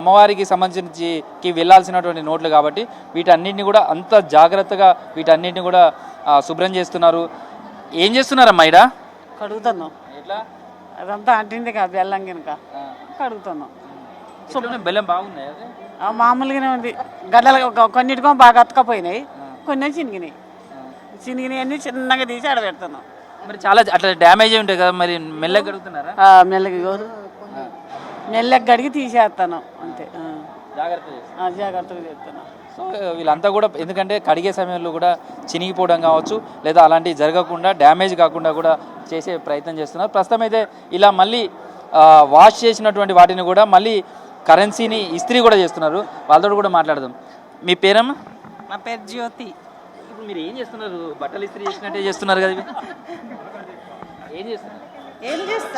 అమ్మవారికి సంబంధించి వెళ్ళాల్సినటువంటి నోట్లు కాబట్టి వీటన్నిటిని కూడా అంత జాగ్రత్తగా వీటన్నిటిని కూడా శుభ్రం చేస్తున్నారు. ఏం చేస్తున్నారమ్మా ఇడ? కడుగుతున్నాం. ఎట్లా అదంతా అంటింది కదా బెల్లం గినక కడుగుతున్నాం. బెల్లం బాగున్నాయి, మామూలుగానే ఉంది. గడ్డలు కొన్నిటికో బాగా అతకపోయినాయి, కొన్ని చినిగినాయి అన్ని చిన్నగా తీసి ఆడబెడుతున్నాం. మరి చాలా అట్లా డ్యామేజ్ ఉంటాయి కదా, మరి మెల్లగా కడుగుతున్నారా? మెల్లగా గడిగి తీసేస్తాను అంతే, జాగ్రత్తగా చేస్తున్నాం. సో వీళ్ళంతా కూడా ఎందుకంటే కడిగే సమయంలో కూడా చినిగిపోవడం కావచ్చు, లేదా అలాంటివి జరగకుండా డ్యామేజ్ కాకుండా కూడా చేసే ప్రయత్నం చేస్తున్నారు. ప్రస్తుతం అయితే ఇలా మళ్ళీ వాష్ చేసినటువంటి వాటిని కూడా మళ్ళీ కరెన్సీని ఇస్త్రీ కూడా చేస్తున్నారు. వాళ్ళతో కూడా మాట్లాడదాం. మీ పేరమ్మా? నా పేరు జ్యోతి. ఇప్పుడు మీరు ఏం చేస్తున్నారు? బట్టలు ఇస్త్రీ చేసినట్టే చేస్తున్నారు కదా, ఏం చేస్తున్నారు?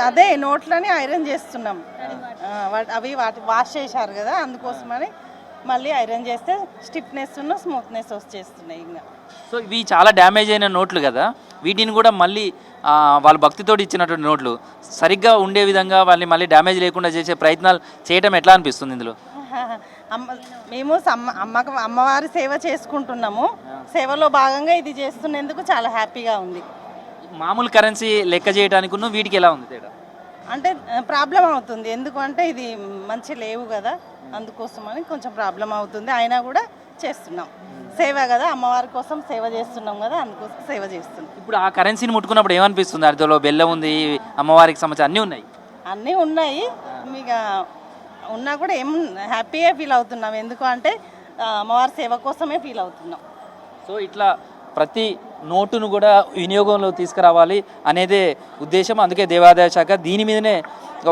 అదే నోట్లని ఐరన్ చేస్తున్నాం. అవి వాష్ చేశారు కదా, అందుకోసమని మళ్ళీ ఐరన్ చేస్తే స్టిఫ్నెస్ స్మూత్నెస్ వచ్చేస్తున్నాయి ఇంకా. సో ఇవి చాలా డ్యామేజ్ అయిన నోట్లు కదా, వీటిని కూడా మళ్ళీ వాళ్ళ భక్తితో ఇచ్చినటువంటి నోట్లు సరిగ్గా ఉండే విధంగా వాళ్ళని మళ్ళీ డ్యామేజ్ లేకుండా చేసే ప్రయత్నాలు చేయడం ఎట్లా అనిపిస్తుంది ఇందులో? మేము అమ్మవారి సేవ చేసుకుంటున్నాము. సేవలో భాగంగా ఇది చేస్తున్నందుకు చాలా హ్యాపీగా ఉంది. మామూలు కరెన్సీ లెక్క చేయడానికి వీటికి ఎలా ఉంది తేడా? అంటే ప్రాబ్లం అవుతుంది, ఎందుకంటే ఇది మంచి లేవు కదా, అందుకోసమని కొంచెం ప్రాబ్లం అవుతుంది. అయినా కూడా చేస్తున్నాం, సేవ కదా, అమ్మవారి కోసం సేవ చేస్తున్నాం కదా, అందుకోసం సేవ చేస్తున్నాం. ఇప్పుడు ఆ కరెన్సీని ముట్టుకున్నప్పుడు ఏమనిపిస్తుంది? అదిలో బెల్లం ఉంది, అమ్మవారికి సంబంధించి అన్నీ ఉన్నాయి. మీకు ఉన్నా కూడా ఏం హ్యాపీగా ఫీల్ అవుతున్నాం, ఎందుకంటే అమ్మవారి సేవ కోసమే ఫీల్ అవుతున్నాం. సో ఇట్లా ప్రతి నోటును కూడా వినియోగంలో తీసుకురావాలి అనేదే ఉద్దేశం. అందుకే దేవాదాయ శాఖ దీని మీదనే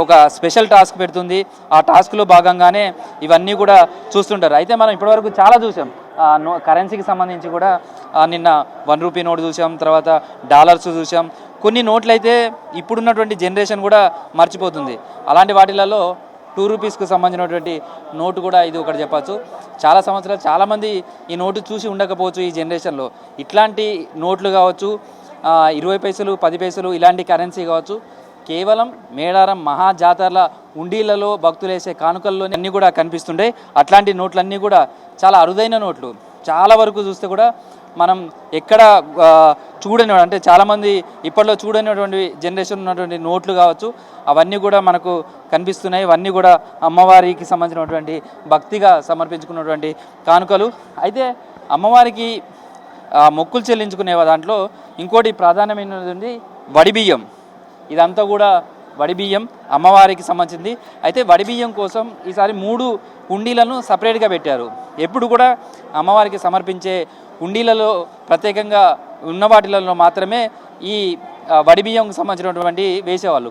ఒక స్పెషల్ టాస్క్ పెడుతుంది. ఆ టాస్క్లో భాగంగానే ఇవన్నీ కూడా చూస్తుంటారు. అయితే మనం ఇప్పటివరకు చాలా చూసాం కరెన్సీకి సంబంధించి కూడా. నిన్న 1 రూపీ నోటు చూసాం, తర్వాత డాలర్స్ చూసాం. కొన్ని నోట్లు అయితే ఇప్పుడున్నటువంటి జనరేషన్ కూడా మర్చిపోతుంది. అలాంటి వాటిలలో 2 రూపీస్కు సంబంధించినటువంటి నోటు కూడా ఇది ఒకటి చెప్పచ్చు. చాలా సంవత్సరాలు చాలామంది ఈ నోటు చూసి ఉండకపోవచ్చు ఈ జనరేషన్లో. ఇట్లాంటి నోట్లు కావచ్చు, 20 పైసలు 10 పైసలు ఇలాంటి కరెన్సీ కావచ్చు, కేవలం మేడారం మహాజాతరల ఉండీలలో భక్తులు వేసే కానుకల్లో అన్నీ కూడా కనిపిస్తుంటాయి. అట్లాంటి నోట్లన్నీ కూడా చాలా అరుదైన నోట్లు. చాలా వరకు చూస్తే కూడా మనం ఎక్కడ చూడని, అంటే చాలామంది ఇప్పట్లో చూడనిటువంటి జనరేషన్ ఉన్నటువంటి నోట్లు కావచ్చు, అవన్నీ కూడా మనకు కనిపిస్తున్నాయి. ఇవన్నీ కూడా అమ్మవారికి సంబంధించినటువంటి భక్తిగా సమర్పించుకున్నటువంటి కానుకలు. అయితే అమ్మవారికి మొక్కులు చెల్లించుకునే దాంట్లో ఇంకోటి ప్రాధాన్యమైనది వడిబియ్యం. ఇదంతా కూడా వడిబియ్యం అమ్మవారికి సంబంధించింది. అయితే వడిబియ్యం కోసం ఈసారి 3 కుండీలను సపరేట్గా పెట్టారు. ఎప్పుడు కూడా అమ్మవారికి సమర్పించే కుండీలలో ప్రత్యేకంగా ఉన్న వాటిలలో మాత్రమే ఈ వడిబియ్యంకు సంబంధించినటువంటి వేసేవాళ్ళు.